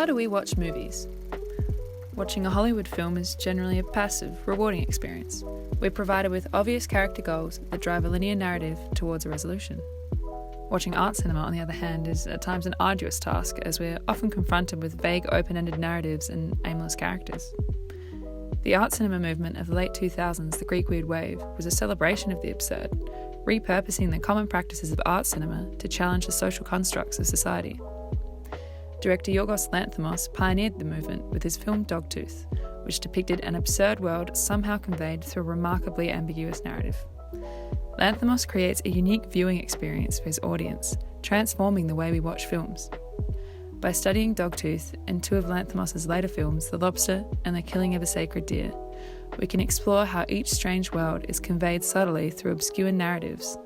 How do we watch movies? Watching a Hollywood film is generally a passive, rewarding experience. We're provided with obvious character goals that drive a linear narrative towards a resolution. Watching art cinema, on the other hand, is at times an arduous task, as we're often confronted with vague, open-ended narratives and aimless characters. The art cinema movement of the late 2000s, the Greek Weird Wave, was a celebration of the absurd, repurposing the common practices of art cinema to challenge the social constructs of society. Director Yorgos Lanthimos pioneered the movement with his film Dogtooth, which depicted an absurd world somehow conveyed through a remarkably ambiguous narrative. Lanthimos creates a unique viewing experience for his audience, transforming the way we watch films. By studying Dogtooth and two of Lanthimos' later films, The Lobster and The Killing of a Sacred Deer, we can explore how each strange world is conveyed subtly through obscure narratives,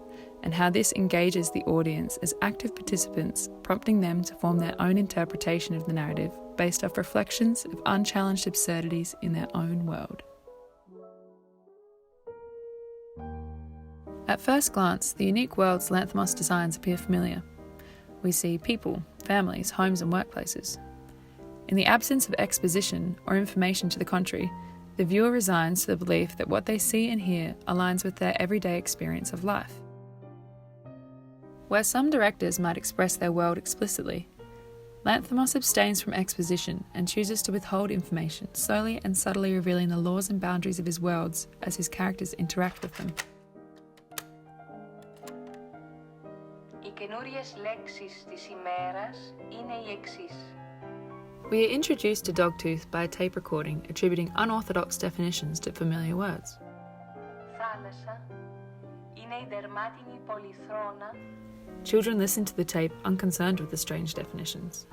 and how this engages the audience as active participants, prompting them to form their own interpretation of the narrative based off reflections of unchallenged absurdities in their own world. At first glance, the unique worlds Lanthimos designs appear familiar. We see people, families, homes and workplaces. In the absence of exposition or information to the contrary, the viewer resigns to the belief that what they see and hear aligns with their everyday experience of life. Where some directors might express their world explicitly, Lanthimos abstains from exposition and chooses to withhold information, slowly and subtly revealing the laws and boundaries of his worlds as his characters interact with them. We are introduced to Dogtooth by a tape recording attributing unorthodox definitions to familiar words. Children listen to the tape unconcerned with the strange definitions.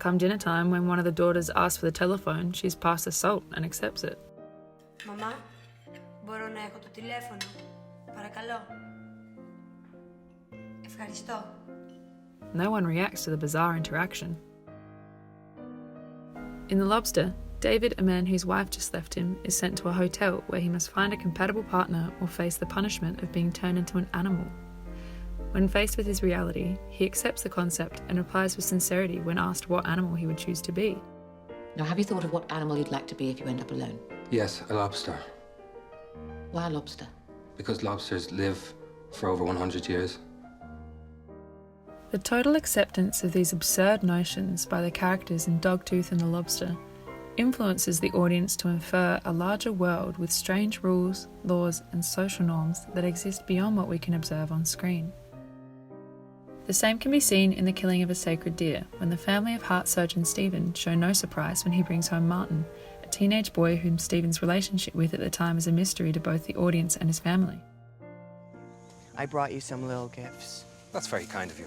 Come dinner time, when one of the daughters asks for the telephone, she's passed the salt and accepts it. Mama, μπορώ να έχω το τηλέφωνο. Παρακαλώ. Ευχαριστώ. No one reacts to the bizarre interaction. In The Lobster, David, a man whose wife just left him, is sent to a hotel where he must find a compatible partner or face the punishment of being turned into an animal. When faced with his reality, he accepts the concept and replies with sincerity when asked what animal he would choose to be. Now, have you thought of what animal you'd like to be if you end up alone? Yes, a lobster. Why a lobster? Because lobsters live for over 100 years. The total acceptance of these absurd notions by the characters in Dogtooth and The Lobster influences the audience to infer a larger world with strange rules, laws and social norms that exist beyond what we can observe on screen. The same can be seen in The Killing of a Sacred Deer, when the family of heart surgeon Stephen show no surprise when he brings home Martin, a teenage boy whom Stephen's relationship with at the time is a mystery to both the audience and his family. I brought you some little gifts. That's very kind of you.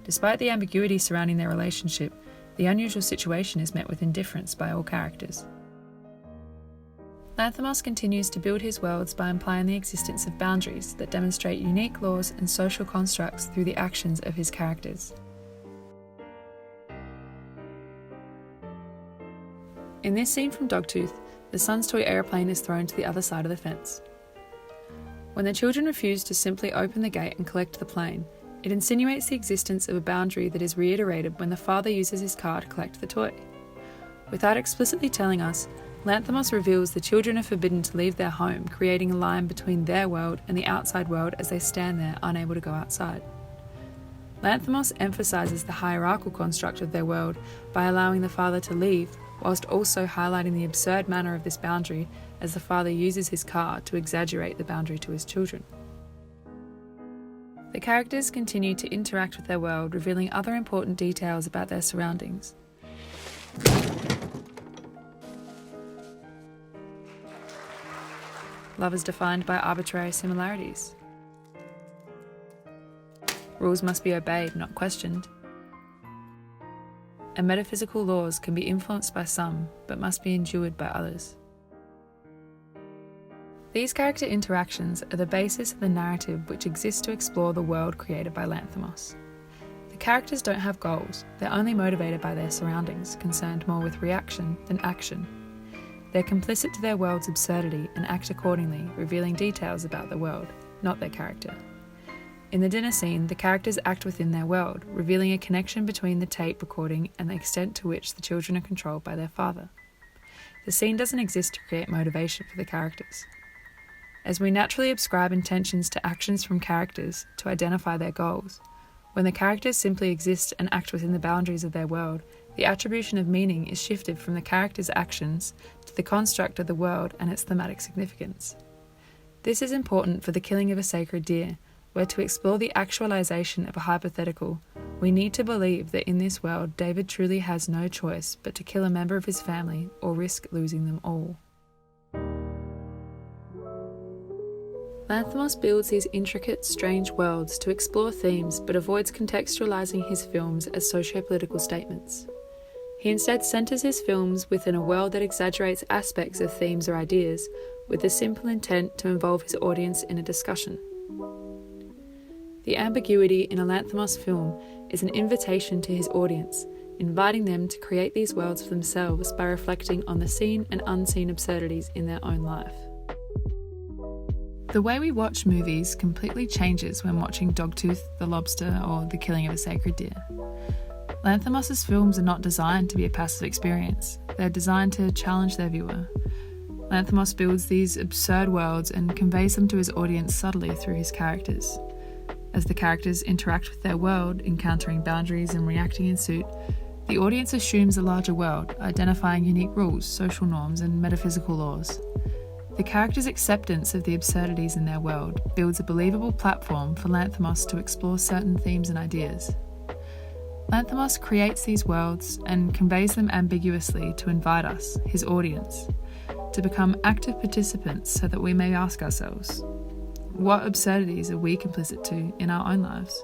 Despite the ambiguity surrounding their relationship, the unusual situation is met with indifference by all characters. Lanthimos continues to build his worlds by implying the existence of boundaries that demonstrate unique laws and social constructs through the actions of his characters. In this scene from Dogtooth, the son's toy aeroplane is thrown to the other side of the fence. When the children refuse to simply open the gate and collect the plane, it insinuates the existence of a boundary that is reiterated when the father uses his car to collect the toy. Without explicitly telling us, Lanthimos reveals the children are forbidden to leave their home, creating a line between their world and the outside world as they stand there unable to go outside. Lanthimos emphasises the hierarchical construct of their world by allowing the father to leave, whilst also highlighting the absurd manner of this boundary as the father uses his car to exaggerate the boundary to his children. The characters continue to interact with their world, revealing other important details about their surroundings. Love is defined by arbitrary similarities. Rules must be obeyed, not questioned. And metaphysical laws can be influenced by some, but must be endured by others. These character interactions are the basis of the narrative which exists to explore the world created by Lanthimos. The characters don't have goals, they're only motivated by their surroundings, concerned more with reaction than action. They're complicit to their world's absurdity and act accordingly, revealing details about the world, not their character. In the dinner scene, the characters act within their world, revealing a connection between the tape recording and the extent to which the children are controlled by their father. The scene doesn't exist to create motivation for the characters. As we naturally ascribe intentions to actions from characters to identify their goals, when the characters simply exist and act within the boundaries of their world, the attribution of meaning is shifted from the character's actions to the construct of the world and its thematic significance. This is important for The Killing of a Sacred Deer, where to explore the actualization of a hypothetical, we need to believe that in this world David truly has no choice but to kill a member of his family or risk losing them all. Lanthimos builds these intricate, strange worlds to explore themes but avoids contextualizing his films as socio-political statements. He instead centers his films within a world that exaggerates aspects of themes or ideas with the simple intent to involve his audience in a discussion. The ambiguity in a Lanthimos film is an invitation to his audience, inviting them to create these worlds for themselves by reflecting on the seen and unseen absurdities in their own life. The way we watch movies completely changes when watching Dogtooth, The Lobster, or The Killing of a Sacred Deer. Lanthimos' films are not designed to be a passive experience. They're designed to challenge their viewer. Lanthimos builds these absurd worlds and conveys them to his audience subtly through his characters. As the characters interact with their world, encountering boundaries and reacting in suit, the audience assumes a larger world, identifying unique rules, social norms, and metaphysical laws. The characters' acceptance of the absurdities in their world builds a believable platform for Lanthimos to explore certain themes and ideas. Lanthimos creates these worlds and conveys them ambiguously to invite us, his audience, to become active participants so that we may ask ourselves, what absurdities are we complicit to in our own lives?